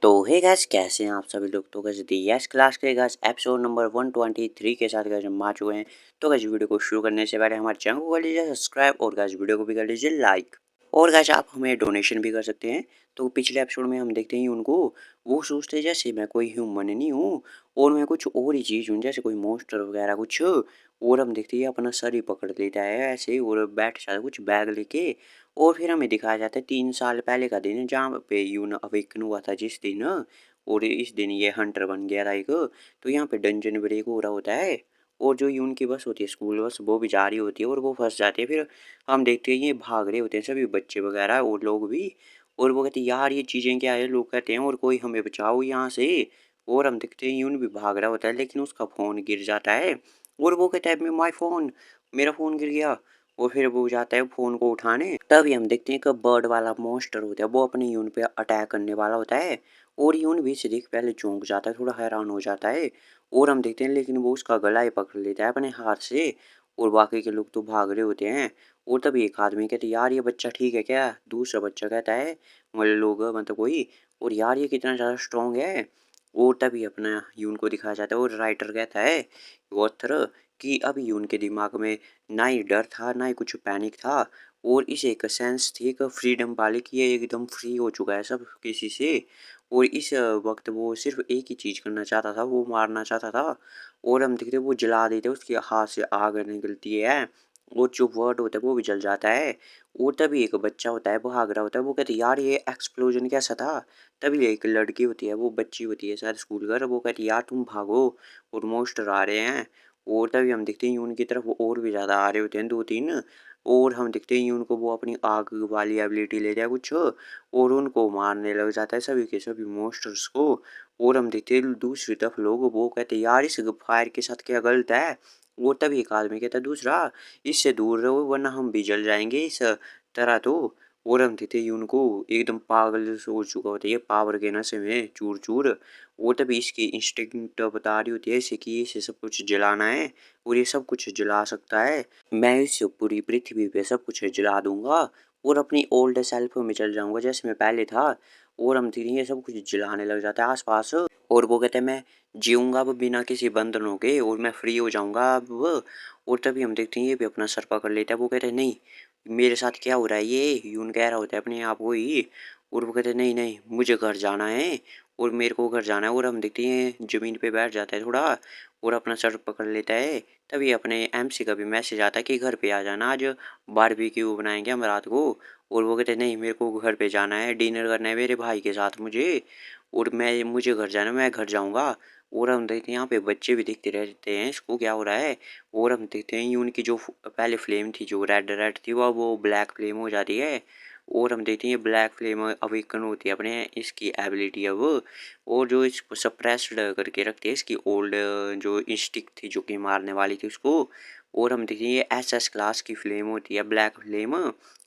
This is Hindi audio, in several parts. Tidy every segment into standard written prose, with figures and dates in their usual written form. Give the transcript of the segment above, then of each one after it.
तो हे गाइस, कैसे हैं आप सभी लोग। तो गाइस दी यस क्लास के गाइस एपिसोड नंबर 123 के साथ गाइस हम आ चुके हैं। तो गाइस वीडियो को शुरू करने से पहले हमारे चैनल को कर लीजिए सब्सक्राइब और गाइस वीडियो को भी कर लीजिए लाइक। और गाइस आप हमें डोनेशन भी कर सकते हैं। तो पिछले एपिसोड में हम देखते हैं उनको, वो सोचते हैं जैसे मैं कोई ह्यूमन नहीं हूँ और मैं कुछ और ही चीज़ हूँ, जैसे कोई मॉन्स्टर वगैरह कुछ। और हम देखते हैं अपना सर ही पकड़ लेता है ऐसे ही और बैठ जाता है कुछ बैग लेके। और फिर हमें दिखाया जाता है 3 साल पहले का दिन, जहाँ पे यून अवेकन हुआ था जिस दिन। और इस दिन ये हंटर बन गया था एक। तो यहाँ पे डंजन ब्रेक हो रहा होता है और जो यून की बस होती है स्कूल बस, वो भी जा रही होती है और वो फंस जाती है। फिर हम देखते हैं ये भाग रहे होते हैं सभी बच्चे वगैरह और लोग भी। और वो कहते हैं यार ये चीज़ें क्या है, लोग कहते हैं और कोई हमें बचाओ यहाँ से। और हम देखते हैं यून भी भाग रहा होता है लेकिन उसका फ़ोन गिर जाता है। और वो कहता है माई फ़ोन, मेरा फ़ोन गिर गया। और फिर वो जाता है फ़ोन को उठाने, तभी हम देखते हैं कि बर्ड वाला मॉन्स्टर होता है वो अपने यून पे अटैक करने वाला होता है। और यून भी इसे देख पहले चौंक जाता है, थोड़ा हैरान हो जाता है। और हम देखते हैं लेकिन वो उसका गला ही पकड़ लेता है अपने हाथ से। और बाकी के लोग तो भाग रहे होते हैं। और तभी एक आदमी कहते हैं यार ये बच्चा ठीक है क्या, दूसरा बच्चा कहता है मतलब लोग मतलब कोई, और यार ये कितना ज़्यादा स्ट्रांग है। और तभी अपना यून को दिखाया जाता है और राइटर कहता है ऑथर कि अभी यून के दिमाग में ना ही डर था ना ही कुछ पैनिक था। और इसे एक सेंस थी एक फ्रीडम वाली कि ये एकदम फ्री हो चुका है सब किसी से। और इस वक्त वो सिर्फ एक ही चीज़ करना चाहता था, वो मारना चाहता था। और हम देखते वो जला देते उसके हाथ से आग निकलती है और जो वर्ड होता है वो भी जल जाता है। और तभी एक बच्चा होता है भाग रहा होता है, वो कहते यार ये एक्सप्लोजन कैसा था। तभी एक लड़की होती है, वो बच्ची होती है शायद स्कूल घर, वो कहती यार तुम भागो और मॉन्स्टर आ रहे हैं। और तभी हम देखते हैं उनकी तरफ और भी ज़्यादा आ रहे होते हैं 2-3। और हम देखते हैं उनको वो अपनी आग वाली एबिलिटी ले जाए कुछ और उनको मारने लग जाता है सभी के सभी मॉन्स्टर्स को। और हम देखते हैं दूसरी तरफ लोग वो कहते हैं यार इस फायर के साथ क्या गलत है। और तभी एक आदमी कहता है दूसरा इससे दूर रहो वरना हम भी जल जाएंगे इस तरह तो। और हम देखते हैं उनको एकदम पागल हो चुका होता है ये पावर के नशे में चूर चूर। और तभी इसकी इंस्टिंक्ट बता रही होती है इसे कि इसे सब कुछ जलाना है और ये सब कुछ जला सकता है। मैं इस पूरी पृथ्वी पे सब कुछ जला दूंगा और अपनी ओल्ड सेल्फ में चल जाऊंगा जैसे मैं पहले था। और हम धीरे ये सब कुछ जलाने लग जाता है आसपास। और वो कहते हैं मैं जीऊंगा अब बिना किसी बंधनों के और मैं फ्री हो जाऊंगा अब। और तभी हम देखते हैं ये भी अपना सर पकड़ लेता है, वो कहते हैं नहीं मेरे साथ क्या हो रहा है, ये यून कह रहा होता है अपने आप को ही। और वो कहते हैं नहीं नहीं मुझे घर जाना है और मेरे को घर जाना है। और हम देखते हैं ज़मीन पे बैठ जाता है थोड़ा और अपना सर पकड़ लेता है। तभी अपने एमसी का भी मैसेज आता है कि घर पे आ जाना, आज बारबेक्यू बनाएंगे हम रात को। और वो कहते हैं नहीं मेरे को घर पे जाना है, डिनर करना है मेरे भाई के साथ मुझे। और मुझे घर जाना है, मैं घर जाऊँगा। और हम देखते हैं यहाँ पे बच्चे भी देखते रहते हैं इसको क्या हो रहा है। और हम देखते हैं उनकी जो पहले फ्लेम थी जो रेड रेड थी वो ब्लैक फ्लेम हो जाती है। और हम देखते हैं ये ब्लैक फ्लेम अवेकन होती है अपने इसकी एबिलिटी अब। और जो इसको सप्रेस्ड करके रखती है इसकी ओल्ड जो इंस्टिक थी जो कि मारने वाली थी उसको। और हम देखते हैं ये एसएस क्लास की फ्लेम होती है ब्लैक फ्लेम।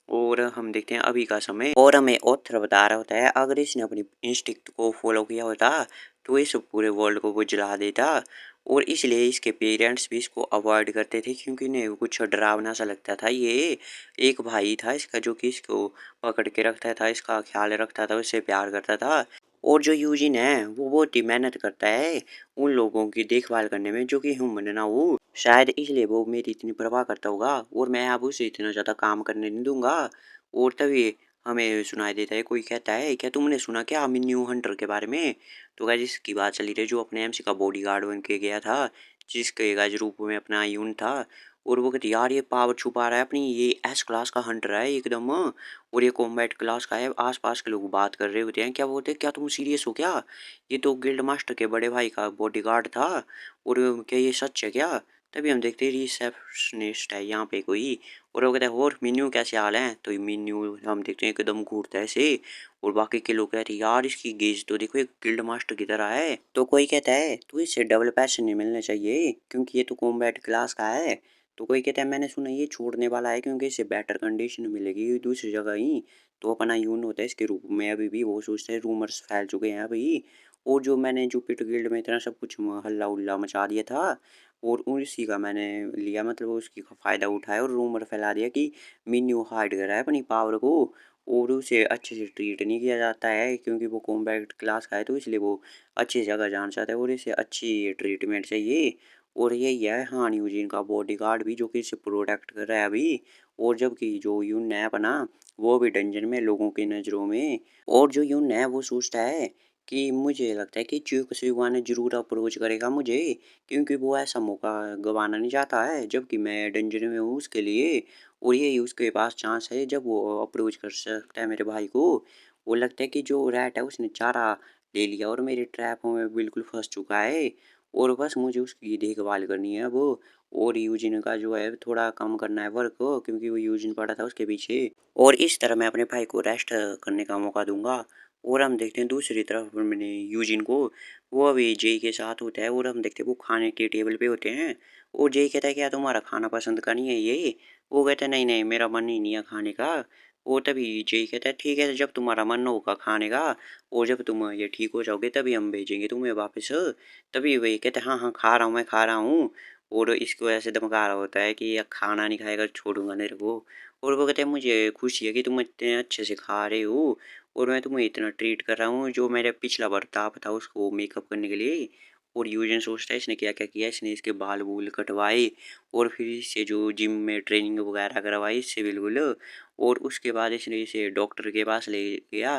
और हम देखते हैं अभी का समय और हमें ऑथर बता रहा होता है अगर इसने अपनी इंस्टिक्ट को फॉलो किया होता तो इस पूरे वर्ल्ड को वो जला देता। और इसलिए इसके पेरेंट्स भी इसको अवॉइड करते थे क्योंकि इन्हें कुछ डरावना सा लगता था ये। एक भाई था इसका जो कि इसको पकड़ के रखता था, इसका ख्याल रखता था, उससे प्यार करता था। और जो यूजिन है वो बहुत ही मेहनत करता है उन लोगों की देखभाल करने में जो कि ह्यूमन ना हो, शायद इसलिए वो मेरी इतनी परवाह करता होगा और मैं अब उसे इतना ज़्यादा काम करने नहीं दूंगा। और तभी हमें सुनाई देता है कोई कहता है क्या तुमने सुना क्या न्यू हंटर के बारे में। तो गाइस इसकी बात चली रही जो अपने एमसी का बॉडीगार्ड बन के गया था, जिसके गाइस रूप में अपना यून था। और वो कहते यार ये पावर छुपा रहा है अपनी, ये एस क्लास का हंटर है एकदम और ये कॉम्बैट क्लास का है। आसपास के लोग बात कर रहे होते हैं क्या बोलते हैं क्या तुम सीरियस हो क्या, ये तो गिल्ड मास्टर के बड़े भाई का बॉडीगार्ड था। और क्या ये सच है क्या। तभी हम देखते हैं रिसेप्शनिस्ट है यहाँ पे कोई और वो कहता है और मीनू कैसे हाल है। तो मीनू हम देखते हैं एकदम घूरता है ऐसे। और बाकी के लोग कहते हैं यार इसकी गेज तो देखो एक गिल्ड मास्टर की तरह है। तो कोई कहता है तो इससे डबल पैसे नहीं मिलने चाहिए क्योंकि ये तो कॉम्बैट क्लास का है। तो कोई कहता है मैंने सुना ये छोड़ने वाला है क्योंकि इसे बेटर कंडीशन मिलेगी दूसरी जगह ही। तो अपना यून होता है इसके रूप में अभी भी वो सोचते हैं, रूमर्स फैल चुके हैं अभी। और जो मैंने जुपिटर गिल्ड में इतना सब कुछ हल्ला उल्ला मचा दिया था और उसी का मैंने लिया मतलब उसकी फ़ायदा उठाया और रूमर फैला दिया कि मीन्यू हाइड कर रहा है अपनी पावर को। और उसे अच्छे से ट्रीट नहीं किया जाता है क्योंकि वो कॉम्बैट क्लास का है, तो इसलिए वो अच्छी जगह जाना चाहता है और इसे अच्छी ट्रीटमेंट चाहिए। और यही है हान यूजिन का बॉडीगार्ड भी, जो कि इसे प्रोटेक्ट कर रहा है अभी। और जबकि जो यून है अपना, वो भी डेंजर में लोगों की नज़रों में। और जो यून है वो सोचता है कि मुझे लगता है कि च्यूक ने ज़रूर अप्रोच करेगा मुझे, क्योंकि वो ऐसा मौका गंवाना नहीं चाहता है जबकि मैं डेंजर में हूँ उसके लिए। और यही उसके पास चांस है जब वो अप्रोच कर सकता है मेरे भाई को। वो लगता है कि जो रैट है उसने चारा ले लिया और मेरे ट्रैप में बिल्कुल फंस चुका है और बस मुझे उसकी देखभाल करनी है अब। और यूजिन का जो है थोड़ा कम करना है वर्क को, क्योंकि वो यूजिन पड़ा था उसके पीछे। और इस तरह मैं अपने भाई को रेस्ट करने का मौका दूंगा। और हम देखते हैं दूसरी तरफ मैंने यूजिन को, वो अभी जेई के साथ होता है और हम देखते हैं वो खाने के टेबल पे होते हैं। और जेई कहता है क्या तुम्हारा खाना पसंद का नहीं है ये? वो कहता है नहीं नहीं मेरा मन ही नहीं है खाने का। वो तभी जेई कहता है ठीक है जब तुम्हारा मन होगा खाने का और जब तुम ये ठीक हो जाओगे तभी हम भेजेंगे तुम्हें वापस। तभी वही कहते हैं हाँ हाँ खा रहा हूँ मैं खा रहा हूँ। और इसको ऐसे धमका रहा होता है कि ये खाना नहीं खाएगा छोड़ूंगा तेरे को। और वो कहते हैं मुझे खुशी है कि तुम इतने अच्छे से खा रहे हो और मैं तुम्हें इतना ट्रीट कर रहा हूँ, जो मेरा पिछला बर्ताव था उसको मेकअप करने के लिए। और यूजन सोचता है इसने क्या क्या किया, इसने इसके बाल बूल कटवाए और फिर इससे जो जिम में ट्रेनिंग वगैरह करवाई इससे बिल्कुल। और उसके बाद इसने इसे डॉक्टर के पास ले गया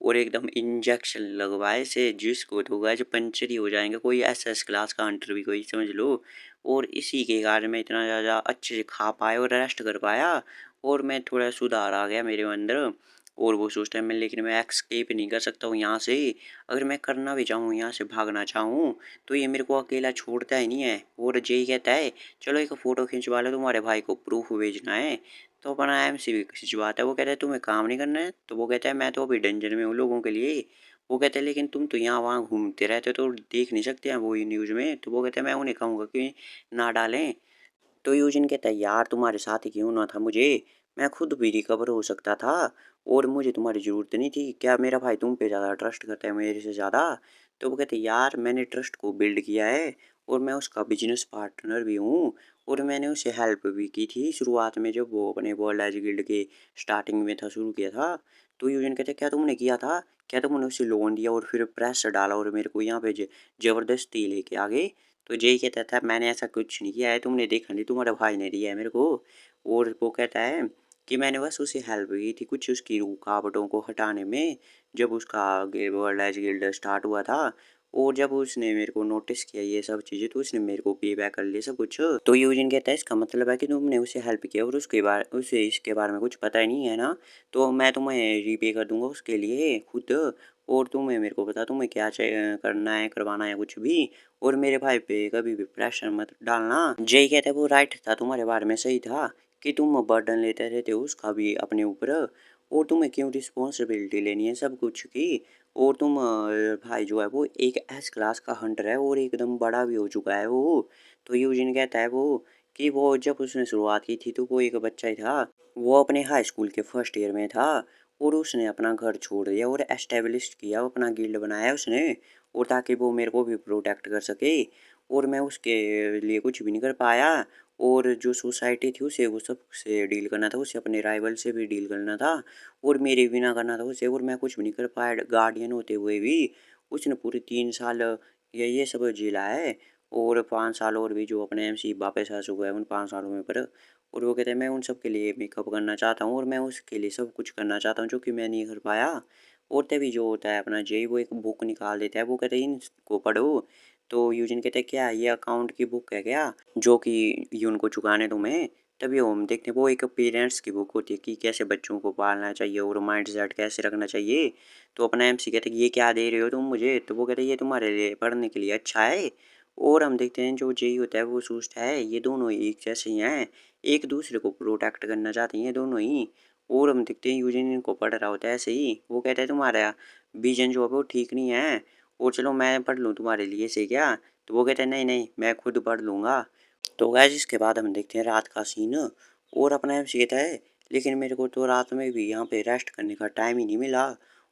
और एकदम इंजेक्शन लगवाए इसे, जिसको तो गाइस पंचर ही हो जाएंगे, कोई एसएस क्लास का हंटर भी कोई समझ लो। और इसी के कारण मैं इतना ज़्यादा अच्छे से खा पाया और रेस्ट कर पाया और मैं थोड़ा सुधार आ गया मेरे अंदर। और वो सोचता है मैं, लेकिन मैं एस्केप नहीं कर सकता हूँ यहाँ से। अगर मैं करना भी चाहूँ यहाँ से भागना चाहूँ तो ये मेरे को अकेला छोड़ता ही नहीं है। और जय कहता है चलो एक फ़ोटो खिंचवा लो, तुम्हारे भाई को प्रूफ भेजना है। तो अपना एमसी भी खिंचवाता है। वो कहता है तुम्हें काम नहीं करना है? तो वो कहता है मैं तो अभी डेंजर में हूँ लोगों के लिए। वो कहते हैं लेकिन तुम तो यहाँ वहाँ घूमते रहते हो तो देख नहीं सकते हैं वो ही न्यूज़ में। तो वो कहते हैं मैं उन्हें कहूँगा कि ना डालें। तो यूजिन कहता है यार तुम्हारे साथ ही क्यों ना था मुझे, मैं खुद भी रिकवर हो सकता था और मुझे तुम्हारी ज़रूरत नहीं थी। क्या मेरा भाई तुम पे ज़्यादा ट्रस्ट करता है मेरे से ज़्यादा? तो वो कहते यार मैंने ट्रस्ट को बिल्ड किया है और मैं उसका बिजनेस पार्टनर भी हूँ। और मैंने उसे हेल्प भी की थी शुरुआत में जब वो अपने वर्ल्ड एज गिल्ड के स्टार्टिंग में था, शुरू किया था। तो यूजिन कहते क्या तुमने किया था? क्या तुमने उसे लोन दिया और फिर प्रेशर डाला और मेरे को यहाँ पे ज़बरदस्ती लेके आ गए? तो जेई कहता था मैंने ऐसा कुछ नहीं किया है, तुमने देखा नहीं, तुम्हारे भाई ने दिया है मेरे को। और वो कहता है कि मैंने बस उसे हेल्प की थी कुछ उसकी रुकावटों को हटाने में, जब उसका वर्ल्ड एज गिल्ड स्टार्ट हुआ था। और जब उसने मेरे को नोटिस किया ये सब चीज़ें तो उसने मेरे को पे बैक कर लिया सब कुछ। तो यूजिन कहता है इसका मतलब है कि तुमने उसे हेल्प किया और उसके बारे उसे इसके बारे में कुछ पता ही नहीं है ना? तो मैं तुम्हें रीपे कर दूंगा उसके लिए खुद। और तुम्हें मेरे को बता तुम्हें क्या चाहिए करना है करवाना है कुछ भी। और मेरे भाई पे कभी भी प्रेशर मत डालना। जय कहता है वो राइट था तुम्हारे बारे में, सही था कि तुम बर्डन लेते रहते हो उसका भी अपने ऊपर। और तुम्हें क्यों रिस्पॉन्सिबिलिटी लेनी है सब कुछ की। और तुम भाई जो है वो एक एस क्लास का हंटर है और एकदम बड़ा भी हो चुका है वो। तो यूजिन कहता है वो कि वो जब उसने शुरुआत की थी तो वो एक बच्चा ही था। वो अपने हाई स्कूल के फर्स्ट ईयर में था और उसने अपना घर छोड़ दिया और एस्टेब्लिश किया, अपना गिल्ड बनाया उसने। और ताकि वो मेरे को भी प्रोटेक्ट कर सके। और मैं उसके लिए कुछ भी नहीं कर पाया। और जो सोसाइटी थी उसे वो सब से डील करना था, उसे अपने राइवल से भी डील करना था और मेरे बिना करना था उसे। और मैं कुछ भी नहीं कर पाया गार्डियन होते हुए भी। उसने पूरे 3 साल ये सब झेला है और 5 साल और भी जो अपने एमसी वापस आ चुका है उन 5 सालों में पर। और वो कहते हैं मैं उन सब के लिए मेकअप करना चाहता हूँ और मैं उसके लिए सब कुछ करना चाहता हूँ जो कि मैं नहीं कर पाया। और तभी जो होता है अपना जय वो एक बुक निकाल देता है, वो कहते हैं इनको पढ़ो। तो यूजिन कहते हैं क्या ये अकाउंट की बुक है क्या, जो कि यून को चुकाने तुम्हें? तभी हम देखते हैं वो एक पेरेंट्स की बुक होती है कि कैसे बच्चों को पालना चाहिए और माइंड सेट कैसे रखना चाहिए। तो अपना एमसी कहते हैं कि ये क्या दे रहे हो तुम मुझे? तो वो कहते हैं ये तुम्हारे लिए पढ़ने के लिए अच्छा है। और हम देखते हैं जो जेई होता है वो सोचता है ये दोनों एक जैसे ही हैं, एक दूसरे को प्रोटेक्ट करना चाहते हैं दोनों ही। और हम देखते हैं यूजिन इनको पढ़ रहा होता है ऐसे ही, वो कहता है तुम्हारा विजन जो है वो ठीक नहीं है और चलो मैं पढ़ लूँ तुम्हारे लिए से क्या? तो वो कहता है नहीं नहीं मैं खुद पढ़ लूँगा। तो गाइस इसके बाद हम देखते हैं रात का सीन। और अपना एमसी कहता है लेकिन मेरे को तो रात में भी यहाँ पे रेस्ट करने का टाइम ही नहीं मिला।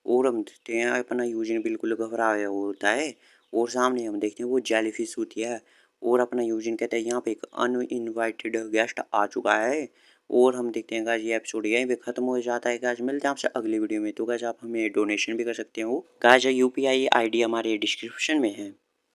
और हम देखते हैं अपना यूजिन बिल्कुल घबराया हुआ होता है और सामने हम देखते हैं वो जेलीफिश होती है। और अपना यूजिन कहता है यहाँ पे एक अनइनवाइटेड गेस्ट आ चुका है और हम देखते हैं गाइस ये एपिसोड यहीं पे खत्म हो जाता है गाइस। मिलते हैं आपसे अगली वीडियो में। तो गाइस आप हमें डोनेशन भी कर सकते हो गाइस, यूपीआई आईडी हमारे डिस्क्रिप्शन में है।